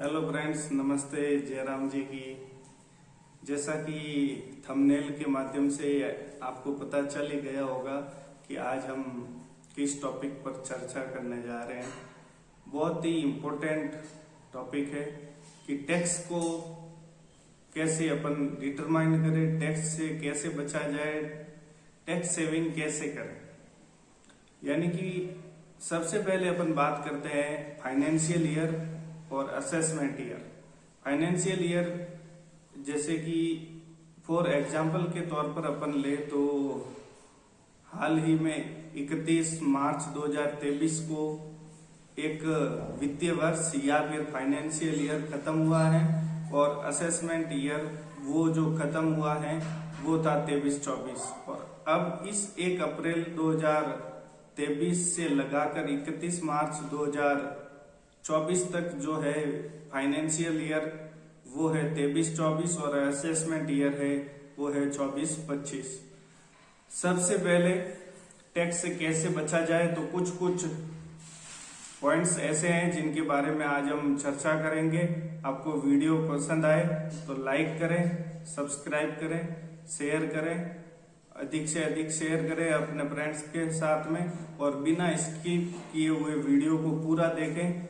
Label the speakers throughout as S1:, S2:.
S1: Hello friends, नमस्ते। जयराम जी की जैसा कि थंबनेल के माध्यम से आपको पता चल ही गया होगा कि आज हम किस टॉपिक पर चर्चा करने जा रहे हैं। बहुत ही इम्पोर्टेंट टॉपिक है कि टैक्स को कैसे अपन डिटरमाइन करें, टैक्स से कैसे बचा जाए, टैक्स सेविंग कैसे करें। यानी कि सबसे पहले अपन बात करते हैं फाइनेंशियल ईयर और असेसमेंट ईयर। फाइनेंशियल ईयर जैसे कि फॉर एग्जाम्पल के तौर पर अपन ले तो हाल ही में 31 मार्च 2023 को एक वित्तीय वर्ष या फिर फाइनेंशियल ईयर खत्म हुआ है और असेसमेंट ईयर वो जो खत्म हुआ है वो था 23-24। और अब इस 1 अप्रैल 2023 से लगाकर 31 मार्च 2024 तक जो है फाइनेंशियल ईयर वो है 23-24 और असेसमेंट ईयर है वो है 24-25। सबसे पहले टैक्स से कैसे बचा जाए तो कुछ पॉइंट्स ऐसे हैं जिनके बारे में आज हम चर्चा करेंगे। आपको वीडियो पसंद आए तो लाइक करें, सब्सक्राइब करें, शेयर करें, अधिक से अधिक शेयर करें अपने फ्रेंड्स के साथ में और बिना स्किप किए हुए वीडियो को पूरा देखें।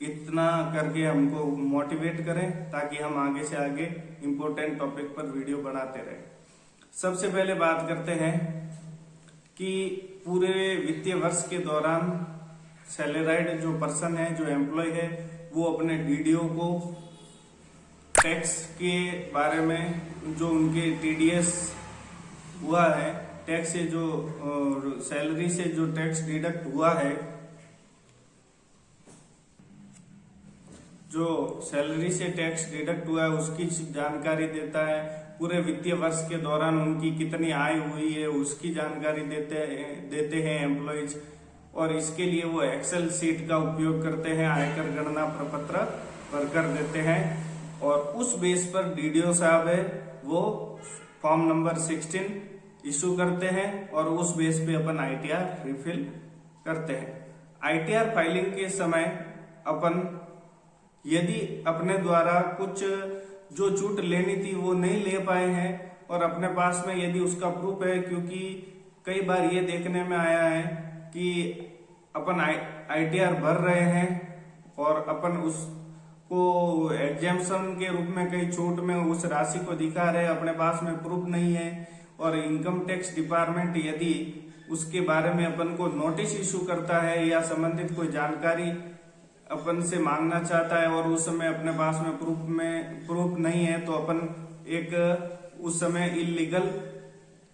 S1: इतना करके हमको मोटिवेट करें ताकि हम आगे से आगे इम्पोर्टेंट टॉपिक पर वीडियो बनाते रहें। सबसे पहले बात करते हैं कि पूरे वित्तीय वर्ष के दौरान सैलराइड जो पर्सन है, जो एम्प्लॉय है, वो अपने डीडीओ को टैक्स के बारे में जो उनके टीडीएस हुआ है, टैक्स से जो सैलरी से जो टैक्स डिडक्ट हुआ है, जो सैलरी से टैक्स डिडक्ट हुआ है उसकी जानकारी देता है। पूरे वित्तीय वर्ष के दौरान उनकी कितनी आय हुई है उसकी जानकारी देते हैं एम्प्लॉइज। और इसके लिए वो एक्सेल सीट का उपयोग करते हैं, आयकर गणना प्रपत्र भरकर देते हैं और उस बेस पर डीडीओ साहब है वो फॉर्म नंबर 16 इशू करते हैं और उस बेस पे अपन आईटीआर रिफिल करते हैं। आईटीआर फाइलिंग के समय अपन यदि अपने द्वारा कुछ जो छूट लेनी थी वो नहीं ले पाए हैं और अपने पास में यदि उसका प्रूफ है, क्योंकि कई बार ये देखने में आया है कि अपन आईटीआर भर रहे हैं और अपन उसको एग्जाम्पशन के रूप में कई छूट में उस राशि को दिखा रहे हैं, अपने पास में प्रूफ नहीं है और इनकम टैक्स डिपार्टमेंट यदि उसके बारे में अपन को नोटिस इशू करता है या संबंधित कोई जानकारी अपन से मांगना चाहता है और उस समय अपने पास में प्रूफ नहीं है तो अपन एक उस समय इलीगल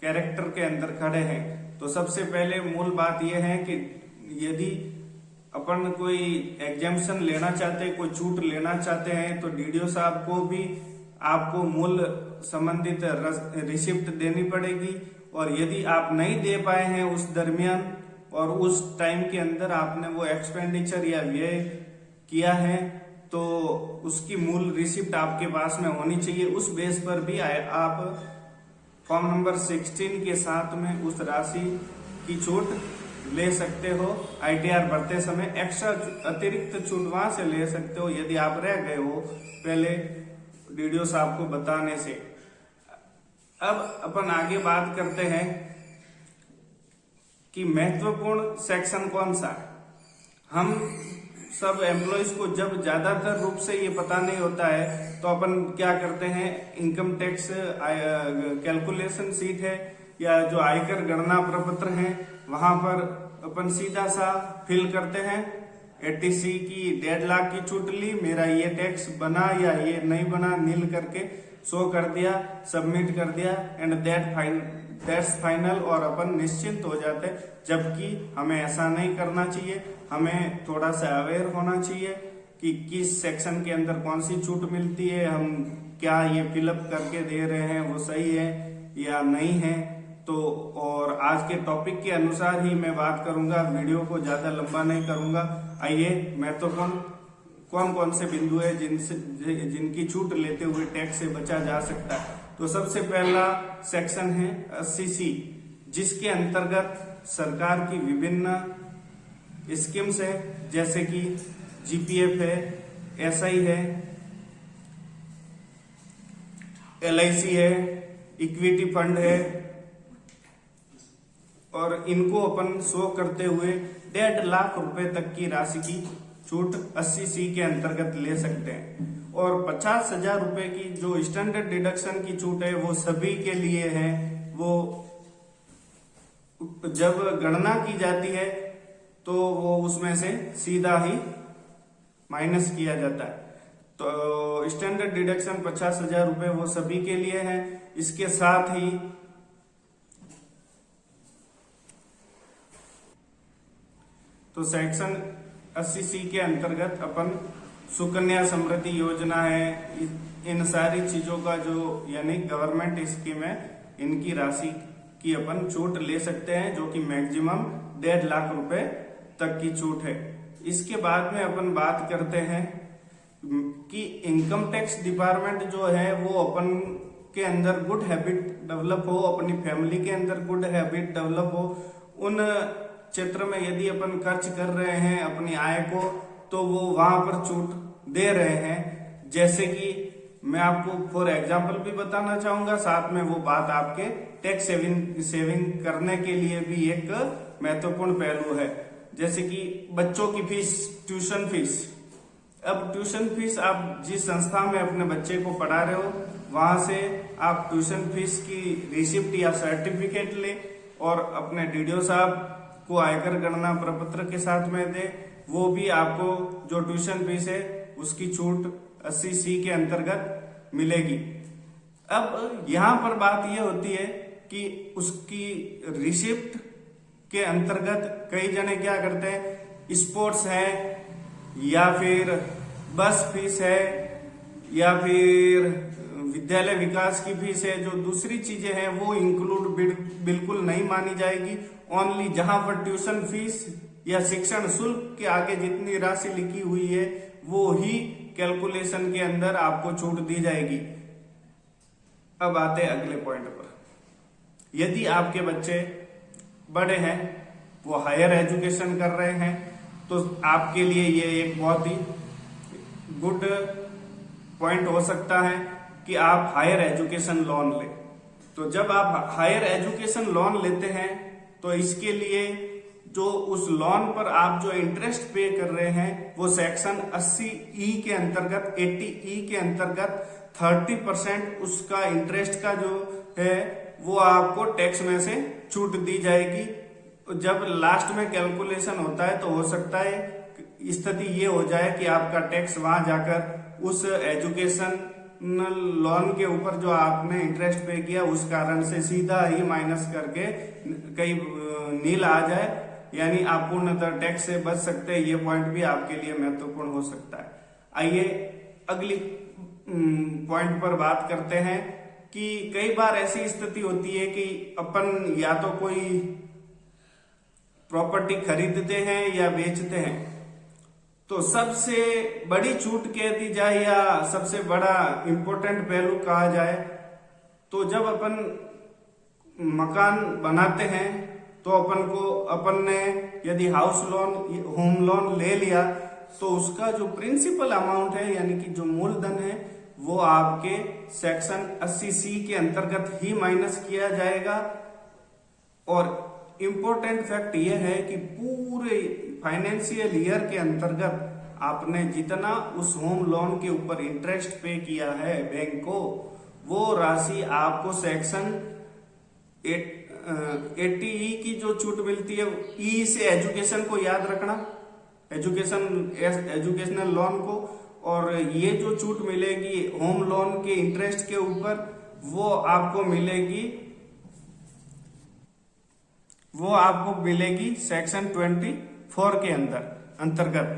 S1: कैरेक्टर के अंदर खड़े हैं। तो सबसे पहले मूल बात यह है कि यदि अपन कोई एग्जाम्पशन लेना चाहते हैं, कोई छूट लेना चाहते हैं तो डीडीओ साहब को भी आपको मूल संबंधित रिसिप्ट देनी पड़ेगी। और यदि आप नहीं दे पाए हैं उस दरमियान और उस टाइम के अंदर आपने वो एक्सपेंडिचर या व्यय किया है तो उसकी मूल रिसिप्ट आपके पास में होनी चाहिए। उस बेस पर भी आप फॉर्म नंबर 16 के साथ में उस राशि की छूट ले सकते हो। आईटीआर भरते समय एक्स्ट्रा अतिरिक्त छूट वहां से ले सकते हो यदि आप रह गए हो पहले डीडीओ साहब को बताने से। अब अपन आगे बात करते हैं कि महत्वपूर्ण सेक्शन कौन सा है। हम सब एम्प्लॉयज को जब ज्यादातर रूप से ये पता नहीं होता है तो अपन क्या करते हैं, इनकम टैक्स कैलकुलेशन सीट है या जो आयकर गणना प्रपत्र है वहां पर अपन सीधा सा फिल करते हैं 80C की 1.5 लाख की छूट ली, मेरा ये टैक्स बना या ये नहीं बना, नील करके शो कर दिया, सबमिट कर दिया एंड दैट्स फाइनल और अपन निश्चिंत हो जाते। जबकि हमें ऐसा नहीं करना चाहिए, हमें थोड़ा सा अवेयर होना चाहिए कि किस सेक्शन के अंदर कौन सी छूट मिलती है, हम क्या ये फिलअप करके दे रहे हैं वो सही है या नहीं है। तो और आज के टॉपिक के अनुसार ही मैं बात करूंगा, वीडियो को ज्यादा लंबा नहीं करूंगा। आइए महत्वपूर्ण कौन कौन से बिंदु है जिनकी छूट लेते हुए टैक्स से बचा जा सकता है। तो सबसे पहला सेक्शन है 80C, जिसके अंतर्गत सरकार की विभिन्न स्कीम्स है जैसे कि जीपीएफ है, SI है, LIC है, इक्विटी फंड है, और इनको अपन शो करते हुए 1.5 लाख रुपए तक की राशि की छूट 80C के अंतर्गत ले सकते हैं। और 50,000 रुपए की जो स्टैंडर्ड डिडक्शन की छूट है वो सभी के लिए है। वो जब गणना की जाती है तो वो उसमें से सीधा ही माइनस किया जाता है। तो स्टैंडर्ड डिडक्शन 50,000 रुपए वो सभी के लिए है। इसके साथ ही तो सेक्शन 80C के अंतर्गत अपन सुकन्या समृद्धि योजना है, इन सारी चीजों का जो यानी गवर्नमेंट स्कीम है, इनकी राशि की अपन छूट ले सकते हैं, जो कि मैक्सिमम 1.5 लाख रुपए तक की छूट है। इसके बाद में अपन बात करते हैं कि इनकम टैक्स डिपार्टमेंट जो है वो अपन के अंदर गुड हैबिट डेवलप हो, अपनी फैमिली के अंदर गुड हैबिट डेवलप हो। उन क्षेत्र में यदि अपन खर्च कर रहे हैं अपनी आय को, तो वो वहां पर छूट दे रहे हैं। जैसे कि मैं आपको फॉर एग्जांपल भी बताना चाहूंगा, साथ में वो बात आपके टैक्स सेविंग करने के लिए भी एक महत्वपूर्ण पहलू है। जैसे कि बच्चों की फीस, ट्यूशन फीस। अब ट्यूशन फीस आप जिस संस्था में अपने बच्चे को पढ़ा रहे हो, वहां से आप ट्यूशन फीस की रिसिप्ट या सर्टिफिकेट ले और अपने डीडीओ साहब को आयकर गणना प्रपत्र के साथ में दे। वो भी आपको जो ट्यूशन फीस है उसकी छूट 80C के अंतर्गत मिलेगी। अब यहां पर बात यह होती है कि उसकी रिसिप्ट के अंतर्गत कई जने क्या करते हैं, स्पोर्ट्स है या फिर बस फीस है या फिर विद्यालय विकास की फीस है, जो दूसरी चीजें हैं वो इंक्लूड बिल्कुल नहीं मानी जाएगी। ओनली जहां पर ट्यूशन फीस या शिक्षण शुल्क के आगे जितनी राशि लिखी हुई है वो ही कैलकुलेशन के अंदर आपको छूट दी जाएगी। अब आते हैं अगले पॉइंट पर। यदि आपके बच्चे बड़े हैं, वो हायर एजुकेशन कर रहे हैं, तो आपके लिए ये एक बहुत ही गुड पॉइंट हो सकता है कि आप हायर एजुकेशन लोन लें। तो जब आप हायर एजुकेशन लोन लेते हैं तो इसके लिए जो उस लोन पर आप जो इंटरेस्ट पे कर रहे हैं वो सेक्शन 80E के अंतर्गत 80E के अंतर्गत 30% उसका इंटरेस्ट का जो है वो आपको टैक्स में से छूट दी जाएगी। जब लास्ट में कैलकुलेशन होता है तो हो सकता है स्थिति ये हो जाए कि आपका टैक्स वहां जाकर उस एजुकेशन लोन के ऊपर जो आपने इंटरेस्ट पे किया उस कारण से सीधा ही माइनस करके कई नील आ जाए, यानी आप पूर्णतः टैक्स से बच सकते हैं। ये पॉइंट भी आपके लिए महत्वपूर्ण हो सकता है। आइए अगली पॉइंट पर बात करते हैं कि कई बार ऐसी स्थिति होती है कि अपन या तो कोई प्रॉपर्टी खरीदते हैं या बेचते हैं, तो सबसे बड़ी छूट कह दी जाए या सबसे बड़ा इंपॉर्टेंट पहलू कहा जाए, तो जब अपन मकान बनाते हैं तो अपन ने यदि हाउस लोन, होम लोन ले लिया तो उसका जो प्रिंसिपल अमाउंट है यानी कि जो मूलधन है वो आपके सेक्शन 80C के अंतर्गत ही माइनस किया जाएगा। और इम्पोर्टेंट फैक्ट यह है कि पूरे फाइनेंशियल ईयर के अंतर्गत आपने जितना उस होम लोन के ऊपर इंटरेस्ट पे किया है बैंक को, वो राशि आपको सेक्शन 80E की जो छूट मिलती है, ई से एजुकेशन को याद रखना, एजुकेशनल लोन को, और ये जो छूट मिलेगी होम लोन के इंटरेस्ट के ऊपर वो आपको मिलेगी सेक्शन 24 के अंतर्गत।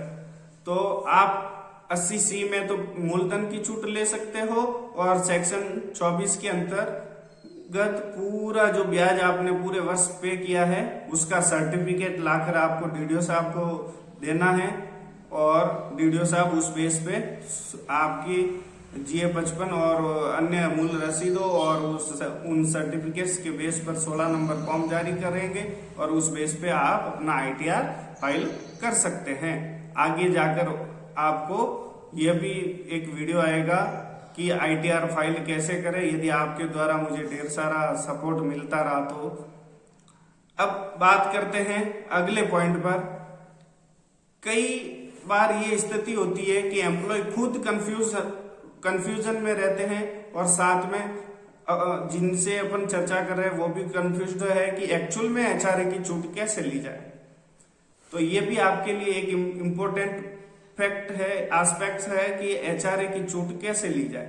S1: तो आप 80C में तो मूलधन की छूट ले सकते हो और सेक्शन 24 के अंतर्गत पूरा जो ब्याज आपने पूरे वर्ष पे किया है उसका सर्टिफिकेट लाकर आपको डीडीओ साहब को देना है, और डीडीओ साहब उस बेस पे आपकी GA55 और अन्य मूल रसीदों और उन सर्टिफिकेट्स के बेस पर 16 नंबर फॉर्म जारी करेंगे और उस बेस पे आप अपना ITR फाइल कर सकते हैं। आगे जाकर आपको यह भी एक वीडियो आएगा कि ITR फाइल कैसे करें, यदि आपके द्वारा मुझे ढेर सारा सपोर्ट मिलता रहा तो। अब बात करते हैं अगले पॉइंट पर। कई बार ये स्थिति होती है कि एम्प्लॉय खुद कंफ्यूजन में रहते हैं और साथ में जिनसे अपन चर्चा कर रहे हैं वो भी कंफ्यूज्ड है कि एक्चुअल में HRA की छूट कैसे ली जाए। तो ये भी आपके लिए एक इम्पोर्टेंट फैक्ट है, एस्पेक्ट है कि HRA की छूट कैसे ली जाए।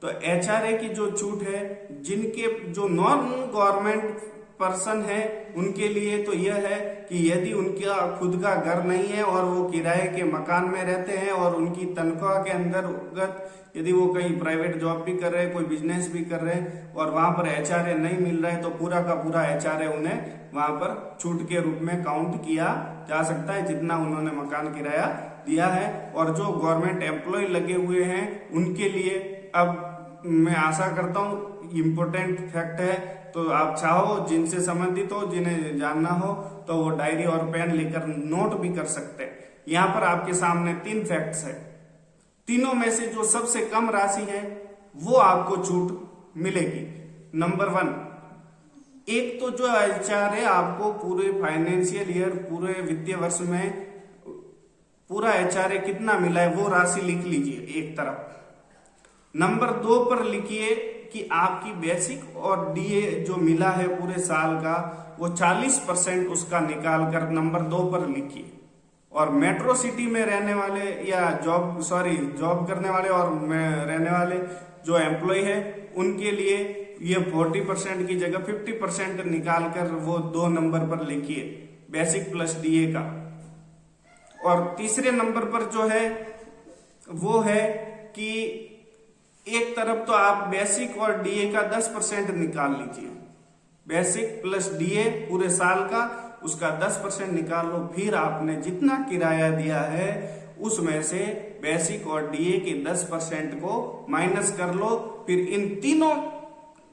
S1: तो HRA की जो छूट है, जिनके जो नॉन गवर्नमेंट पर्सन है उनके लिए तो यह है कि यदि उनका खुद का घर नहीं है और वो किराए के मकान में रहते हैं और उनकी तनख्वाह के अंतर्गत यदि वो कहीं प्राइवेट जॉब भी कर रहे हैं, कोई बिजनेस भी कर रहे हैं और वहां पर HRA नहीं मिल रहा है, तो पूरा का पूरा HRA उन्हें वहां पर छूट के रूप में काउंट किया जा सकता है जितना उन्होंने मकान किराया दिया है। और जो गवर्नमेंट एम्प्लॉय लगे हुए हैं उनके लिए अब मैं आशा करता हूँ इम्पोर्टेंट फैक्ट है, तो आप चाहो जिनसे संबंधित हो, जिन्हें जानना हो तो वो डायरी और पेन लेकर नोट भी कर सकते हैं। यहाँ पर आपके सामने 3 फैक्ट्स है, तीनों में से जो सबसे कम राशि है वो आपको छूट मिलेगी। नंबर 1, एक तो जो HRA आपको पूरे फाइनेंशियल ईयर, पूरे वित्तीय वर्ष में पूरा HRA कितना मिला है वो राशि लिख लीजिए एक तरफ। नंबर 2 पर लिखिए कि आपकी बेसिक और DA जो मिला है पूरे साल का वो 40% उसका निकाल कर नंबर 2 पर लिखिए। और मेट्रो सिटी में रहने वाले या जॉब करने वाले और रहने वाले जो एम्प्लॉय है उनके लिए ये 40% की जगह 50% निकाल कर वो 2 नंबर पर लिखिए, बेसिक प्लस DA का। और तीसरे नंबर पर जो है वो है कि एक तरफ तो आप बेसिक और DA का 10% निकाल लीजिए, बेसिक प्लस DA पूरे साल का उसका 10% निकाल लो। फिर आपने जितना किराया दिया है उसमें से बेसिक और DA के 10% को माइनस कर लो। फिर इन तीनों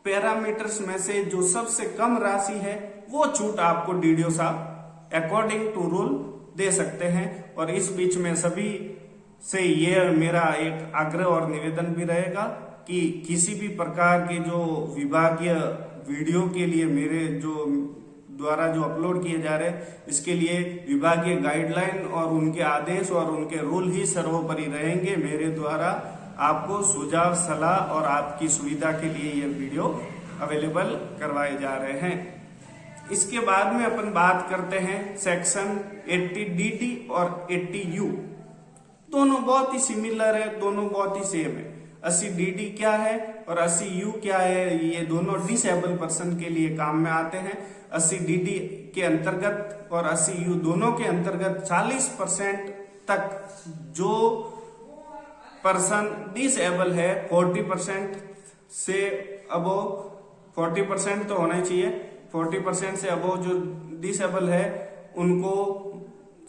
S1: पैरामीटर्स में से जो सबसे कम राशि है वो छूट आपको DDO साहब अकॉर्डिंग टू रूल दे सकते हैं। और इस बीच में सभी से ये मेरा एक आग्रह और निवेदन भी रहेगा कि किसी भी प्रकार के जो विभागीय वीडियो के लिए मेरे जो द्वारा जो अपलोड किए जा रहे हैं, इसके लिए विभागीय गाइडलाइन और उनके आदेश और उनके रूल ही सर्वोपरि रहेंगे। मेरे द्वारा आपको सुझाव, सलाह और आपकी सुविधा के लिए ये वीडियो अवेलेबल करवाए जा रहे हैं। इसके बाद में अपन बात करते हैं सेक्शन 80DD और 80U। दोनों बहुत ही सिमिलर है, दोनों बहुत ही सेम है। 80DD क्या है और 80U क्या है, ये दोनों डिसेबल पर्सन के लिए काम में आते हैं। 80DD के अंतर्गत और 80U दोनों के अंतर्गत 40% तक जो पर्सन डिसेबल है, 40% से अबो 40% तो होना चाहिए, 40% से अबो जो डिसेबल है उनको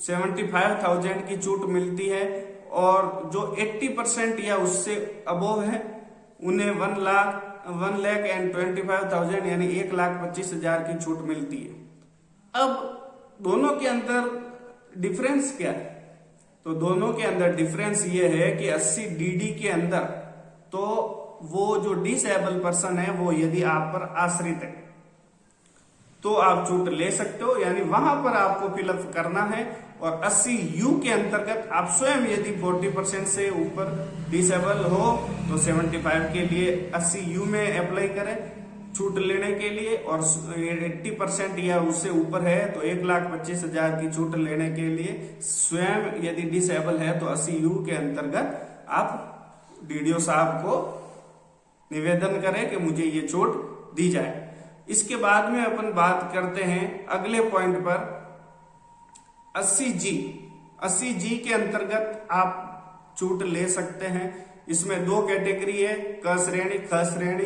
S1: 75,000 की छूट मिलती है। और जो 80% या उससे अबोव है उन्हें 1,25,000 यानी 1,25,000 की छूट मिलती है। अब दोनों के अंदर डिफरेंस क्या है? तो दोनों के अंदर डिफरेंस ये है कि 80DD के अंदर तो वो जो डिसेबल पर्सन है वो यदि आप पर आश्रित है तो आप छूट ले सकते हो, यानी वहां पर आपको फिलअप करना है। और 80U के अंतर्गत आप स्वयं यदि 40% से ऊपर डिसेबल हो तो 75 के लिए 80U में अप्लाई करें छूट लेने के लिए। और 80% या उससे ऊपर है तो 1,25,000 की छूट लेने के लिए स्वयं यदि डिसेबल है तो 80U के अंतर्गत आप DDO साहब को निवेदन करें कि मुझे ये छूट दी जाए। इसके बाद में अपन बात करते हैं अगले पॉइंट पर 80G। 80G के अंतर्गत आप छूट ले सकते हैं। इसमें 2 कैटेगरी है, क श्रेणी, ख श्रेणी।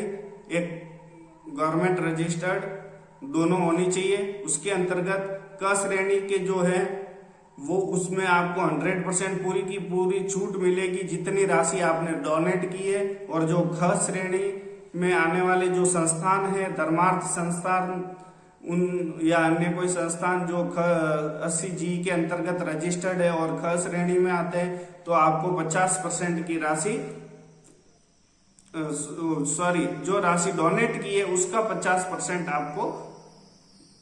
S1: एक गवर्नमेंट रजिस्टर्ड दोनों होनी चाहिए। उसके अंतर्गत क श्रेणी के जो है वो उसमें आपको 100% पूरी की पूरी छूट मिलेगी जितनी राशि आपने डोनेट की है। और जो ख श्रेणी में आने वाले जो संस्थान है, धर्मार्थ संस्थान, या अन्य कोई संस्थान जो 80G के अंतर्गत रजिस्टर्ड है और ख श्रेणी में आते हैं तो आपको 50% की राशि जो राशि डोनेट की है उसका 50% आपको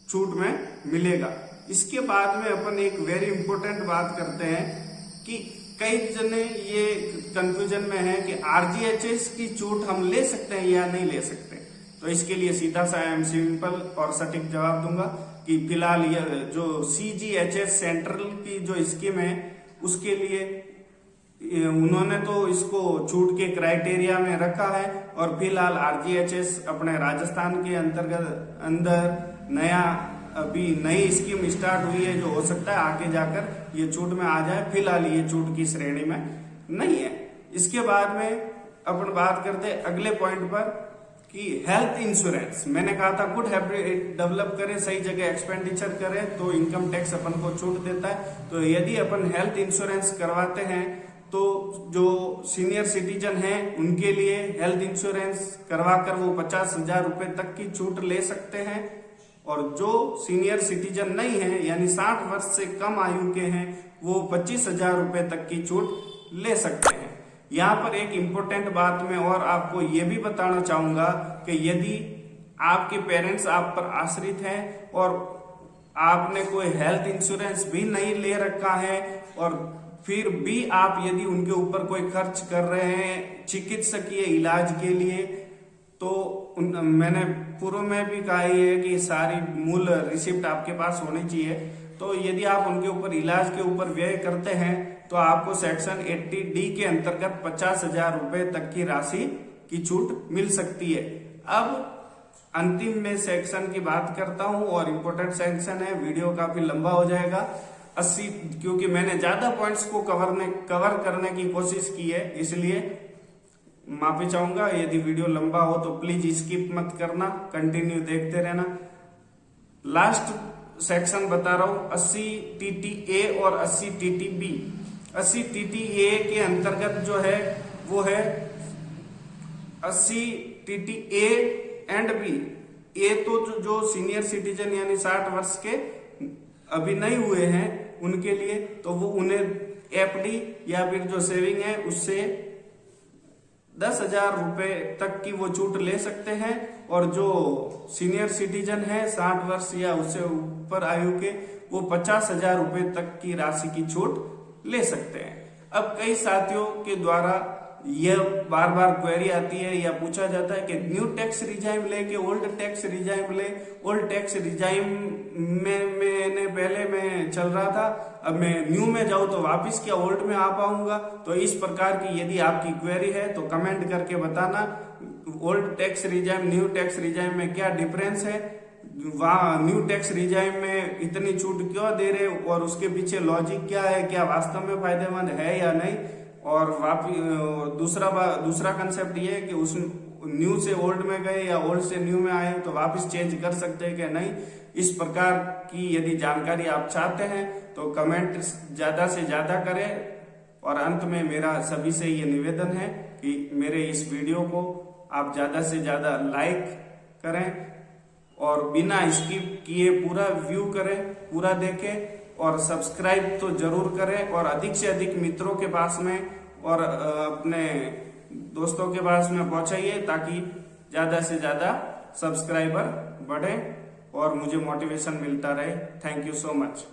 S1: छूट में मिलेगा। इसके बाद में अपन एक वेरी इंपॉर्टेंट बात करते हैं कि कई जने ये कंफ्यूजन में है कि RGHS की छूट हम ले सकते हैं या नहीं ले सकते। तो इसके लिए सीधा सा सिंपल और सटीक जवाब दूंगा कि फिलहाल ये जो CGHS सेंट्रल की जो स्कीम है उसके लिए उन्होंने तो इसको छूट के क्राइटेरिया में रखा है और फिलहाल RGHS अपने राजस्थान के अंदर नया अभी नई स्कीम स्टार्ट हुई है जो हो सकता है आगे जाकर ये छूट में आ जाए। फिलहाल ये छूट की श्रेणी में नहीं है। इसके बाद में अपन बात करते हैं अगले पॉइंट पर कि हेल्थ इंश्योरेंस। मैंने कहा था गुड हैबिट डेवलप करें, सही जगह एक्सपेंडिचर करें तो इनकम टैक्स अपन को छूट देता है। तो यदि अपन हेल्थ इंश्योरेंस करवाते हैं तो जो सीनियर सिटीजन हैं उनके लिए हेल्थ इंश्योरेंस करवाकर वो 50,000 रुपए तक की छूट ले सकते हैं और जो सीनियर सिटीजन नहीं है यानी 60 वर्ष से कम आयु के हैं वो 25,000 रुपए तक की छूट ले सकते हैं। यहाँ पर एक इम्पोर्टेंट बात मैं और आपको ये भी बताना चाहूंगा कि यदि आपके पेरेंट्स आप पर आश्रित हैं और आपने कोई हेल्थ इंश्योरेंस भी नहीं ले रखा है और फिर भी आप यदि उनके ऊपर कोई खर्च कर रहे हैं चिकित्सकीय इलाज के लिए तो मैंने पूर्व में भी कहा है कि सारी मूल रिसिप्ट आपके पास होनी चाहिए। तो यदि आप उनके ऊपर इलाज के ऊपर व्यय करते हैं तो आपको सेक्शन 80D के अंतर्गत 50,000 रुपए तक की राशि की छूट मिल सकती है। अब अंतिम में सेक्शन की बात करता हूं और इम्पोर्टेंट सेक्शन है, वीडियो काफी लंबा हो जाएगा 80 क्योंकि मैंने ज्यादा पॉइंट्स को कवर करने की कोशिश की है, इसलिए माफी चाहूंगा। यदि वीडियो लंबा हो तो प्लीज स्किप मत करना, कंटिन्यू देखते रहना। लास्ट सेक्शन बता रहा हूं 80TTA और 80TTB। 80TTA के अंतर्गत जो है वो है 80TTA एंड B। ए तो जो सीनियर सिटीजन यानी 60 वर्ष के अभी नहीं हुए हैं उनके लिए तो वो उन्हें FD या फिर जो सेविंग है उससे 10,000 रुपए तक की वो छूट ले सकते हैं और जो सीनियर सिटीजन है 60 वर्ष या उससे ऊपर आयु के वो 50,000 रुपए तक की राशि की छूट ले सकते हैं। अब कई साथियों के द्वारा यह बार बार क्वेरी आती है या पूछा जाता है कि न्यू टैक्स रिजाइम ले कि ओल्ड टैक्स रिजाइम ले। ओल्ड टैक्स रिजाइम में मैंने पहले में चल रहा था, अब मैं न्यू में जाऊं तो वापस क्या ओल्ड में आ पाऊंगा? तो इस प्रकार की यदि आपकी क्वेरी है तो कमेंट करके बताना old tax regime new tax regime में क्या डिफरेंस है, वहां न्यू टैक्स रिजाइम में इतनी छूट क्यों दे रहे और उसके पीछे लॉजिक क्या है, क्या वास्तव में फायदेमंद है या नहीं। और दूसरा कंसेप्ट ये है कि उस न्यू से ओल्ड में गए या ओल्ड से न्यू में आए तो वापस चेंज कर सकते हैं कि नहीं। इस प्रकार की यदि जानकारी आप चाहते हैं तो कमेंट ज्यादा से ज्यादा करें। और अंत में मेरा सभी से ये निवेदन है कि मेरे इस वीडियो को आप ज्यादा से ज्यादा लाइक करें और बिना स्किप किए पूरा व्यू करें, पूरा देखें और सब्सक्राइब तो जरूर करें और अधिक से अधिक मित्रों के पास में और अपने दोस्तों के पास में पहुंचाइए ताकि ज्यादा से ज्यादा सब्सक्राइबर बढ़े और मुझे मोटिवेशन मिलता रहे। Thank you so much.